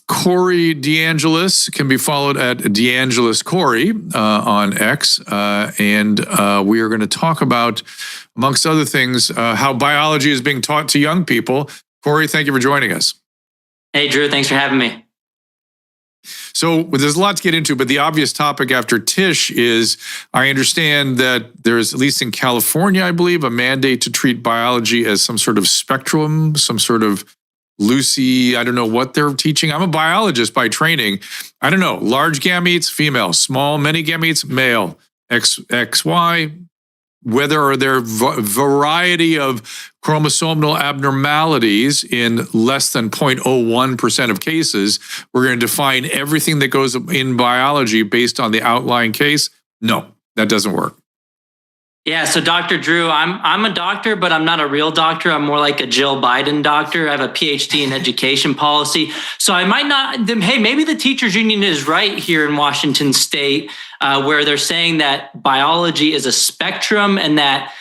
Corey DeAngelis, can be followed at DeAngelis Corey on X. And we are going to talk about, amongst other things, how biology is being taught to young people. Corey, thank you for joining us. Hey, Drew, thanks for having me. So there's a lot to get into, but the obvious topic after Tish is, I understand that there's, at least in California, I believe, a mandate to treat biology as some sort of spectrum, some sort of Lucy, I don't know what they're teaching. I'm a biologist by training. I don't know, large gametes, female, small, many gametes, male, XY, whether are there variety of chromosomal abnormalities in less than 0.01% of cases. We're going to define everything that goes in biology based on the outlying case. No, that doesn't work. Yeah, so Dr. Drew, I'm a doctor, but I'm not a real doctor. I'm more like a Jill Biden doctor. I have a PhD in education policy. So I might not, hey, maybe the teachers union is right here in Washington state, where they're saying that biology is a spectrum and that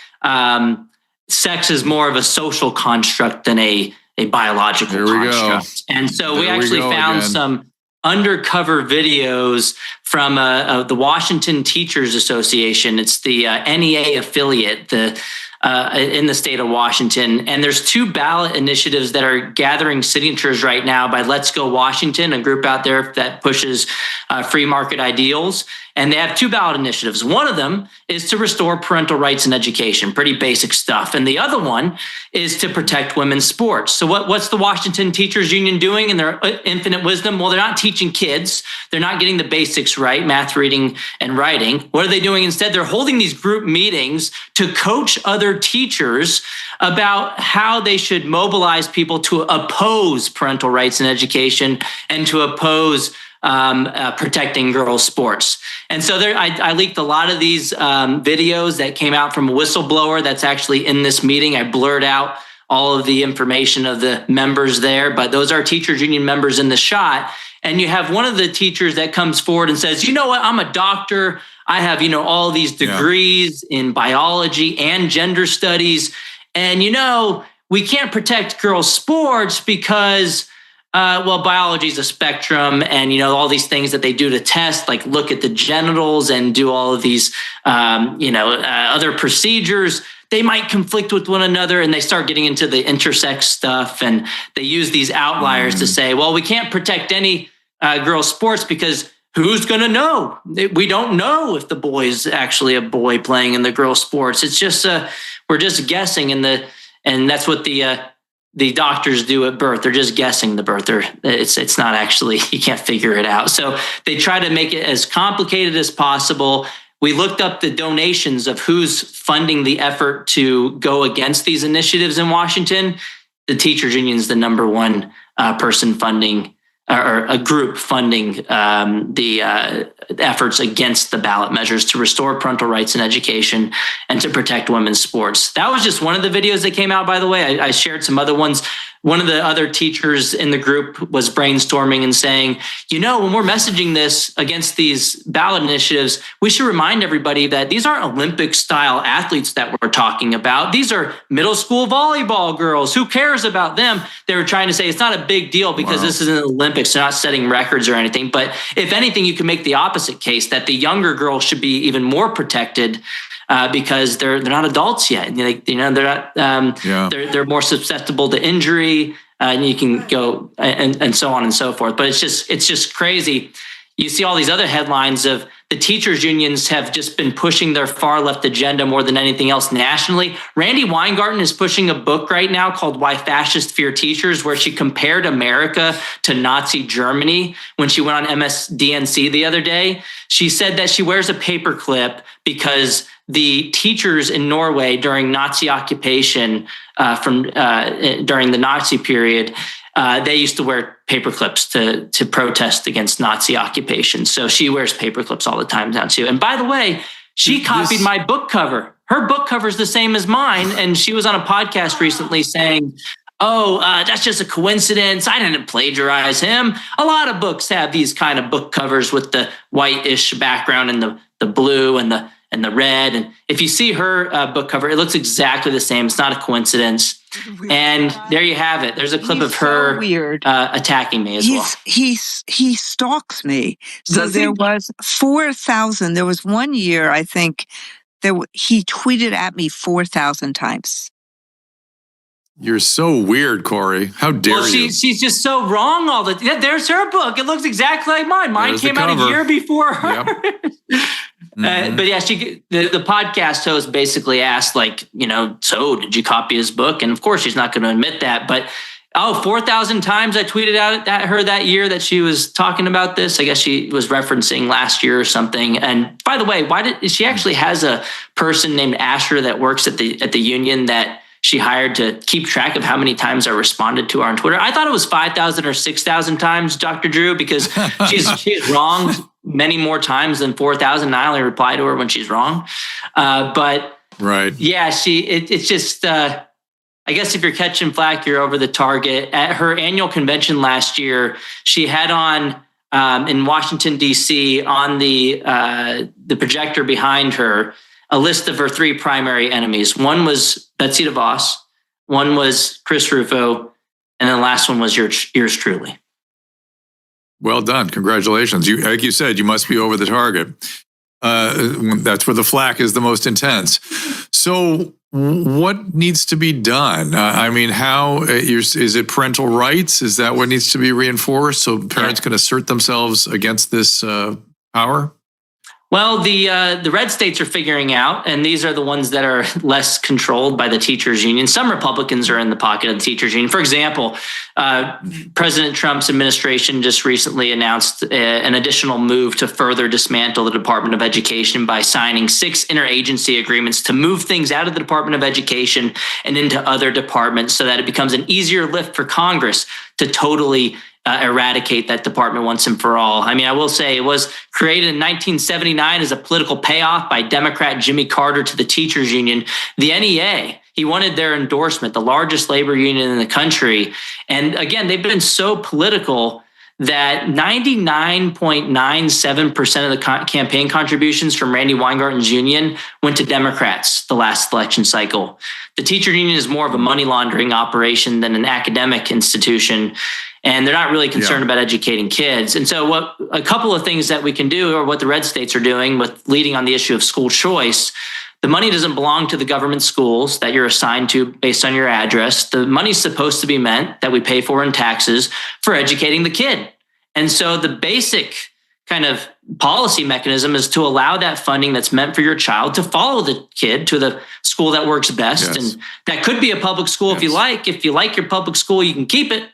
sex is more of a social construct than a biological construct. And so we actually found some undercover videos from the Washington Teachers Association. It's the NEA affiliate in the state of Washington. And there's 2 ballot initiatives that are gathering signatures right now by Let's Go Washington, a group out there that pushes free market ideals. And they have 2 ballot initiatives. One of them is to restore parental rights in education, pretty basic stuff. And the other one is to protect women's sports. So what's the Washington Teachers Union doing in their infinite wisdom? Well, they're not teaching kids. They're not getting the basics right, math, reading, and writing. What are they doing instead? They're holding these group meetings to coach other teachers about how they should mobilize people to oppose parental rights in education and to oppose protecting girls' sports. And so I leaked a lot of these videos that came out from a whistleblower that's actually in this meeting. I blurred out all of the information of the members there, but those are teachers union members in the shot. And you have one of the teachers that comes forward and says, you know what, I'm a doctor. I have, all these degrees in biology and gender studies. And, we can't protect girls' sports because biology is a spectrum, and all these things that they do to test, like look at the genitals and do all of these, other procedures. They might conflict with one another, and they start getting into the intersex stuff, and they use these outliers to say, well, we can't protect any girls' sports because who's going to know? We don't know if the boy is actually a boy playing in the girls' sports. It's just we're just guessing, and that's what the doctors do at birth. They're just guessing the birth. It's not actually, you can't figure it out. So they try to make it as complicated as possible. We looked up the donations of who's funding the effort to go against these initiatives in Washington. The teachers union is the number one person funding, or a group funding the efforts against the ballot measures to restore parental rights in education and to protect women's sports. That was just one of the videos that came out, by the way. I shared some other ones. One of the other teachers in the group was brainstorming and saying, when we're messaging this against these ballot initiatives, we should remind everybody that these aren't Olympic style athletes that we're talking about. These are middle school volleyball girls. Who cares about them? They were trying to say it's not a big deal because this isn't the Olympics. They're not setting records or anything. But if anything, you can make the opposite case that the younger girls should be even more protected because they're not adults yet. They're not. They're more susceptible to injury, and you can go and so on and so forth. But it's just crazy. You see all these other headlines of the teachers unions have just been pushing their far left agenda more than anything else nationally. Randy Weingarten is pushing a book right now called Why Fascists Fear Teachers, where she compared America to Nazi Germany when she went on MSDNC the other day. She said that she wears a paperclip because the teachers in Norway during Nazi occupation, during the Nazi period, they used to wear paperclips to protest against Nazi occupation. So she wears paperclips all the time now too. And by the way, she copied my book cover. Her book cover is the same as mine. And she was on a podcast recently saying, that's just a coincidence. I didn't plagiarize him. A lot of books have these kind of book covers with the whitish background and the blue and and the red. And if you see her book cover, it looks exactly the same. It's not a coincidence. And there you have it. There's a clip of her attacking me as well. He stalks me. So there was 4,000. There was one year, I think, he tweeted at me 4,000 times. You're so weird, Corey. How dare you? She's just so wrong all the time. There's her book. It looks exactly like mine. Mine came out a year before her. Yep. But yeah, the podcast host basically asked, like, so did you copy his book? And of course, she's not going to admit that. But 4,000 times I tweeted out at her that year that she was talking about this. I guess she was referencing last year or something. And by the way, she actually has a person named Asher that works at the union that she hired to keep track of how many times I responded to her on Twitter. I thought it was 5,000 or 6,000 times, Dr. Drew, because she's wrong many more times than 4,000. I only reply to her when she's wrong. But right. Yeah, it's just, I guess if you're catching flack, you're over the target. At her annual convention last year, she had on in Washington, D.C., on the projector behind her, a list of her three primary enemies. One was Betsy DeVos, one was Chris Rufo, and then the last one was yours truly. Well done. Congratulations. Like you said, you must be over the target. That's where the flack is the most intense. So what needs to be done? I mean, is it parental rights? Is that what needs to be reinforced so parents can assert themselves against this power? Well, the red states are figuring out, and these are the ones that are less controlled by the teachers union. Some Republicans are in the pocket of the teachers union. For example, President Trump's administration just recently announced an additional move to further dismantle the Department of Education by signing 6 interagency agreements to move things out of the Department of Education and into other departments so that it becomes an easier lift for Congress to totally eradicate that department once and for all. I mean, I will say it was created in 1979 as a political payoff by Democrat Jimmy Carter to the teachers union. The NEA, he wanted their endorsement, the largest labor union in the country. And again, they've been so political that 99.97% of the campaign contributions from Randy Weingarten's union went to Democrats the last election cycle. The teacher union is more of a money laundering operation than an academic institution. And they're not really concerned about educating kids. And so a couple of things that we can do, or what the red states are doing with leading on the issue of school choice, the money doesn't belong to the government schools that you're assigned to based on your address. The money's supposed to be meant that we pay for in taxes for educating the kid. And so the basic kind of policy mechanism is to allow that funding that's meant for your child to follow the kid to the school that works best. Yes. And that could be a public school if you like. If you like your public school, you can keep it.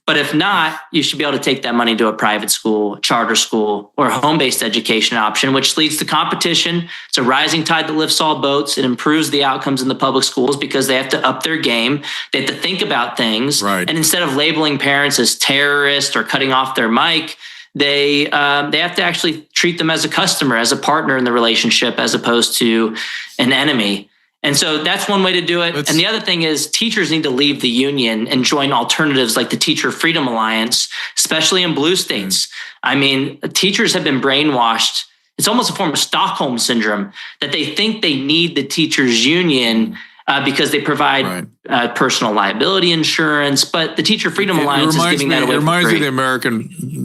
But if not, you should be able to take that money to a private school, charter school, or a home-based education option, which leads to competition. It's a rising tide that lifts all boats. It improves the outcomes in the public schools because they have to up their game. They have to think about things. Right. And instead of labeling parents as terrorists or cutting off their mic, they have to actually treat them as a customer, as a partner in the relationship, as opposed to an enemy. And so that's one way to do it. And the other thing is teachers need to leave the union and join alternatives like the Teacher Freedom Alliance, especially in blue states. I mean, teachers have been brainwashed. It's almost a form of Stockholm syndrome that they think they need the teachers union because they provide personal liability insurance. But the Teacher Freedom Alliance is giving that away. It reminds me of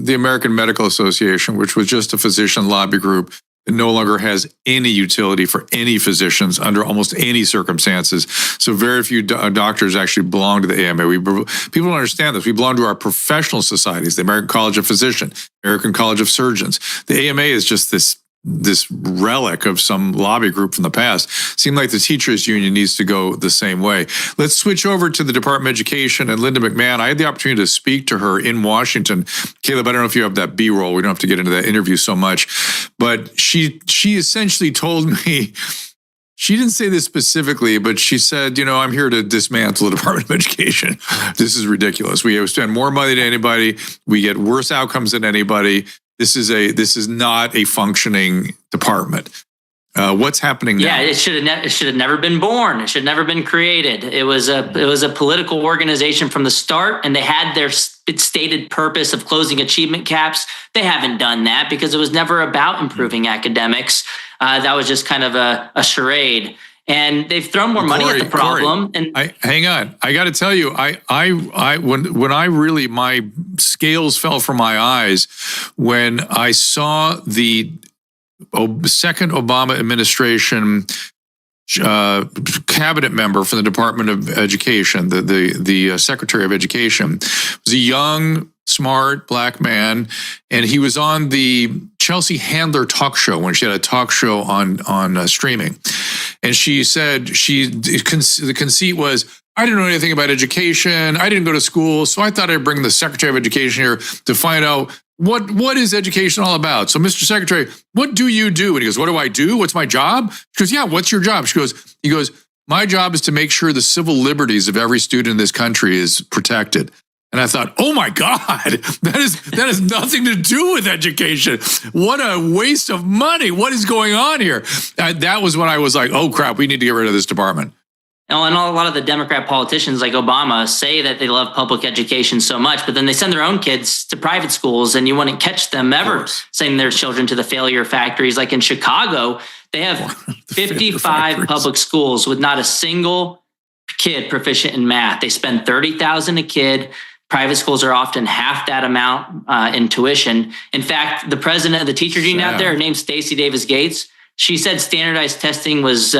the American Medical Association, which was just a physician lobby group. It no longer has any utility for any physicians under almost any circumstances. So very few doctors actually belong to the AMA. People don't understand this. We belong to our professional societies, the American College of Physicians, American College of Surgeons. The AMA is just this relic of some lobby group from the past. Seemed like the teachers union needs to go the same way. Let's switch over to the Department of Education and Linda McMahon. I had the opportunity to speak to her in Washington. Caleb, I don't know if you have that B-roll. We don't have to get into that interview so much, but she essentially told me, she didn't say this specifically, but she said, I'm here to dismantle the Department of Education. This is ridiculous. We spend more money than anybody. We get worse outcomes than anybody. This is not a functioning department. What's happening now? Yeah, it should have never been born. It should have never been created. It was a political organization from the start, and they had their stated purpose of closing achievement caps. They haven't done that because it was never about improving academics. That was just kind of a charade. And they've thrown more money at the problem. Hang on, I got to tell you, when I really, my scales fell from my eyes when I saw the second Obama administration cabinet member from the Department of Education, the Secretary of Education, was a young, smart black man, and he was on the Chelsea Handler talk show when she had a talk show on streaming, and she said the conceit was, I didn't know anything about education. I didn't go to school, so I thought I'd bring the Secretary of Education here to find out what is education all about. So, Mr. Secretary, what do you do? And he goes, what do I do? What's my job? She goes, yeah, what's your job? He goes, my job is to make sure the civil liberties of every student in this country is protected. And I thought, oh my God, that has nothing to do with education. What a waste of money. What is going on here? That was when I was like, oh crap, we need to get rid of this department. And a lot of the Democrat politicians like Obama say that they love public education so much, but then they send their own kids to private schools, and you wouldn't catch them ever sending their children to the failure factories. Like in Chicago, they have 55 public schools with not a single kid proficient in math. They spend $30,000 a kid. Private schools are often half that amount in tuition. In fact, the president of the teachers union out there, her name's Stacey Davis Gates, she said standardized testing was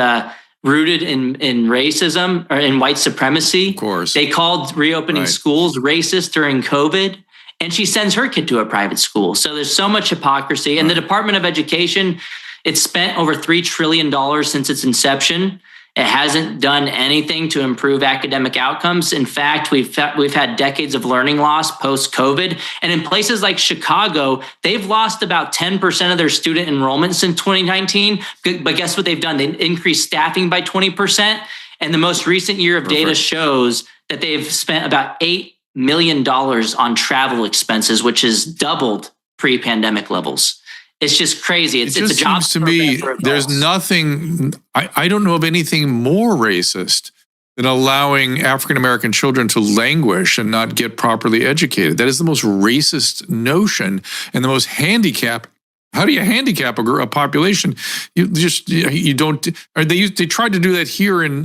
rooted in racism or in white supremacy. Of course. They called reopening schools racist during COVID, and she sends her kid to a private school. So there's so much hypocrisy. And the Department of Education, it's spent over $3 trillion since its inception. It hasn't done anything to improve academic outcomes. In fact, we've had decades of learning loss post-COVID. And in places like Chicago, they've lost about 10% of their student enrollment since 2019. But guess what they've done? They increased staffing by 20%. And the most recent year of data shows that they've spent about $8 million on travel expenses, which is doubled pre-pandemic levels. It's just crazy. It's a job to me. There's nothing. I don't know of anything more racist than allowing African-American children to languish and not get properly educated. That is the most racist notion and the most handicap. How do you handicap a population? You don't. They tried to do that here in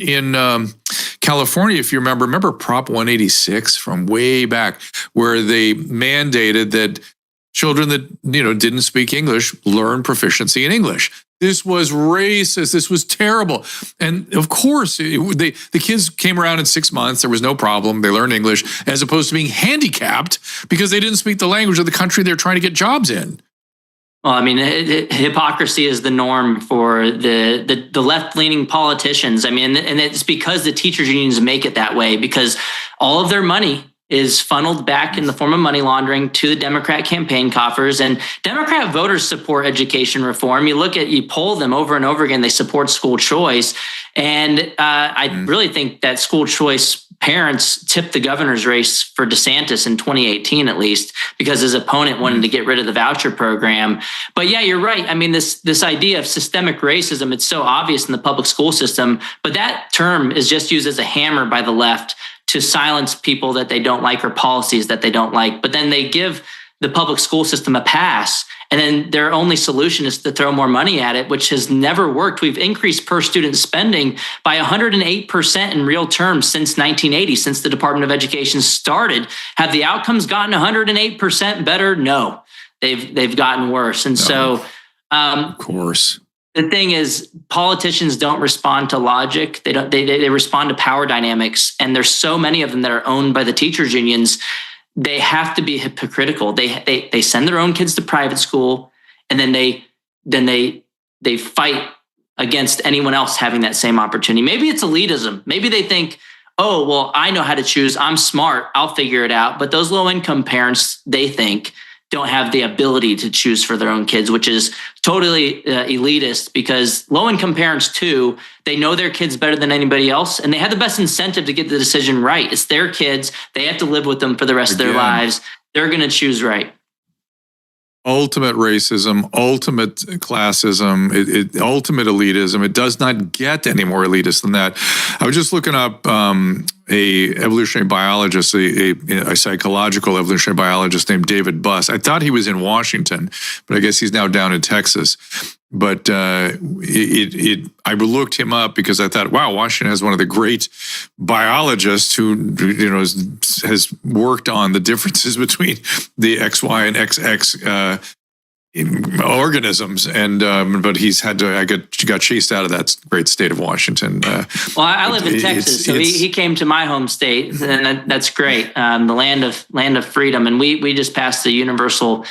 California, if you remember. Remember Prop 186 from way back, where they mandated that children that didn't speak English learn proficiency in English. This was racist. This was terrible. And of course, the kids came around in 6 months. There was no problem. They learned English, as opposed to being handicapped because they didn't speak the language of the country they're trying to get jobs in. Well, I mean, hypocrisy is the norm for the left-leaning politicians. I mean, and it's because the teachers unions make it that way, because all of their money is funneled back in the form of money laundering to the Democrat campaign coffers. And Democrat voters support education reform. You poll them over and over again, they support school choice. And I really think that school choice parents tipped the governor's race for DeSantis in 2018, at least, because his opponent wanted to get rid of the voucher program. But yeah, you're right. I mean, this idea of systemic racism, it's so obvious in the public school system, but that term is just used as a hammer by the left to silence people that they don't like or policies that they don't like. But then they give the public school system a pass, and then their only solution is to throw more money at it, which has never worked. We've increased per student spending by 108% in real terms since 1980, since the Department of Education started. Have the outcomes gotten 108% better? No, they've gotten worse. And so, of course. The thing is, politicians don't respond to logic. They respond to power dynamics, and there's so many of them that are owned by the teachers unions. They have to be hypocritical. They send their own kids to private school, and then they fight against anyone else having that same opportunity. Maybe it's elitism. Maybe they think, oh, well, I know how to choose. I'm smart. I'll figure it out. But those low-income parents, they think, don't have the ability to choose for their own kids, which is totally elitist, because low-income parents, too, they know their kids better than anybody else, and they have the best incentive to get the decision right. It's their kids. They have to live with them for the rest of their lives. They're going to choose right. ultimate racism, ultimate classism, ultimate elitism. It does not get any more elitist than that. I was just looking up a evolutionary biologist, a psychological evolutionary biologist named David Buss. I thought he was in Washington, but I guess he's now down in Texas. But I looked him up because I thought, wow, Washington has one of the great biologists who has worked on the differences between the XY and XX organisms, and but he's had to. Got chased out of that great state of Washington. Well, I live in Texas, so he came to my home state, and that's great. The land of freedom, and we just passed the universal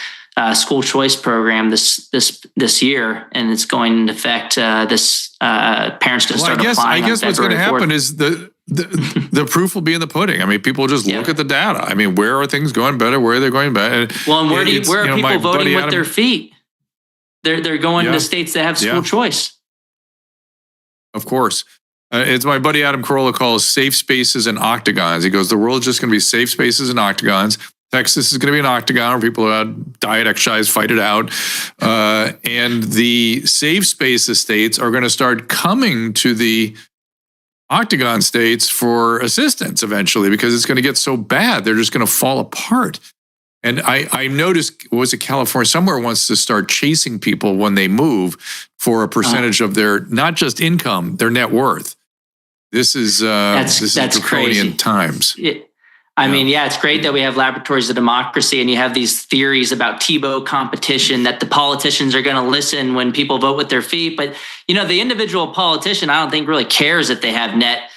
school choice program this year, and it's going into effect. Parents can start applying. I guess what's going to happen is the proof will be in the pudding. I mean, people just look at the data. I mean, where are things going better? Where are they going bad? Well, and where are people voting with their feet? They're going to states that have school choice. Of course. It's my buddy Adam Carolla calls safe spaces and octagons. He goes, the world's just going to be safe spaces and octagons. Texas is going to be an octagon where people diet, exercise, fight it out. And the safe space states are going to start coming to the octagon states for assistance eventually, because it's going to get so bad. They're just going to fall apart. And I noticed, was it California? Somewhere wants to start chasing people when they move for a percentage of their, not just income, their net worth. This is draconian crazy times. I mean, it's great that we have laboratories of democracy and you have these theories about Tebow competition, that the politicians are going to listen when people vote with their feet. But, the individual politician, I don't think really cares if they have net,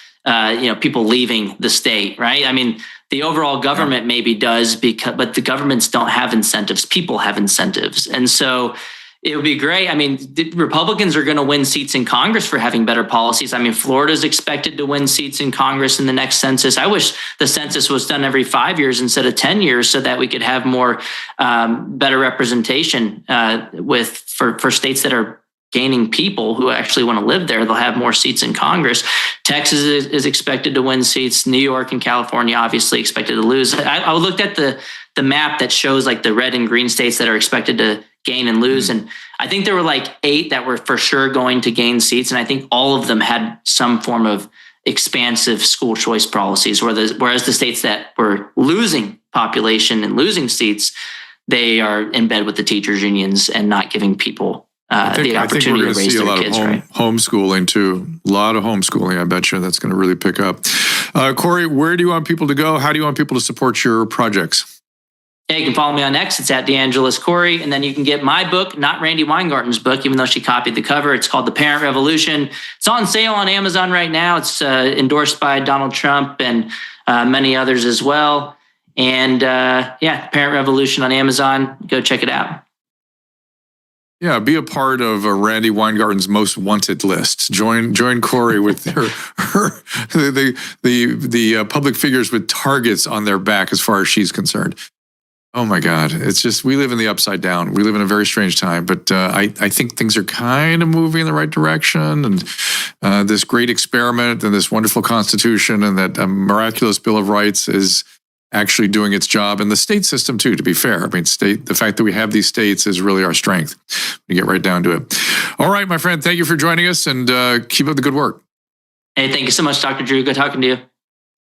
people leaving the state, right? I mean, the overall government maybe does, but the governments don't have incentives. People have incentives. And so it would be great. I mean, the Republicans are going to win seats in Congress for having better policies. I mean, Florida's expected to win seats in Congress in the next census. I wish the census was done every 5 years instead of 10 years so that we could have more better representation for states that are gaining people who actually want to live there. They'll have more seats in Congress. Texas is expected to win seats. New York and California obviously expected to lose. I looked at the map that shows like the red and green states that are expected to gain and lose. And I think there were like 8 that were for sure going to gain seats. And I think all of them had some form of expansive school choice policies, whereas the states that were losing population and losing seats, they are in bed with the teachers unions and not giving people the opportunity to raise their kids. Homeschooling too. A lot of homeschooling. I bet you that's going to really pick up. Corey, where do you want people to go? How do you want people to support your projects? Yeah, you can follow me on X. It's at DeAngelis Corey. And then you can get my book, not Randy Weingarten's book, even though she copied the cover. It's called The Parent Revolution. It's on sale on Amazon right now. It's endorsed by Donald Trump and many others as well. And Parent Revolution on Amazon. Go check it out. Yeah, be a part of Randy Weingarten's most wanted list. Join Corey with the public figures with targets on their back as far as she's concerned. Oh my God. It's just, we live in the upside down. We live in a very strange time, but I think things are kind of moving in the right direction. And this great experiment and this wonderful Constitution and that miraculous Bill of Rights is actually doing its job, and the state system too, to be fair. I mean, the fact that we have these states is really our strength. We get right down to it. All right, my friend, thank you for joining us, and keep up the good work. Hey, thank you so much, Dr. Drew. Good talking to you.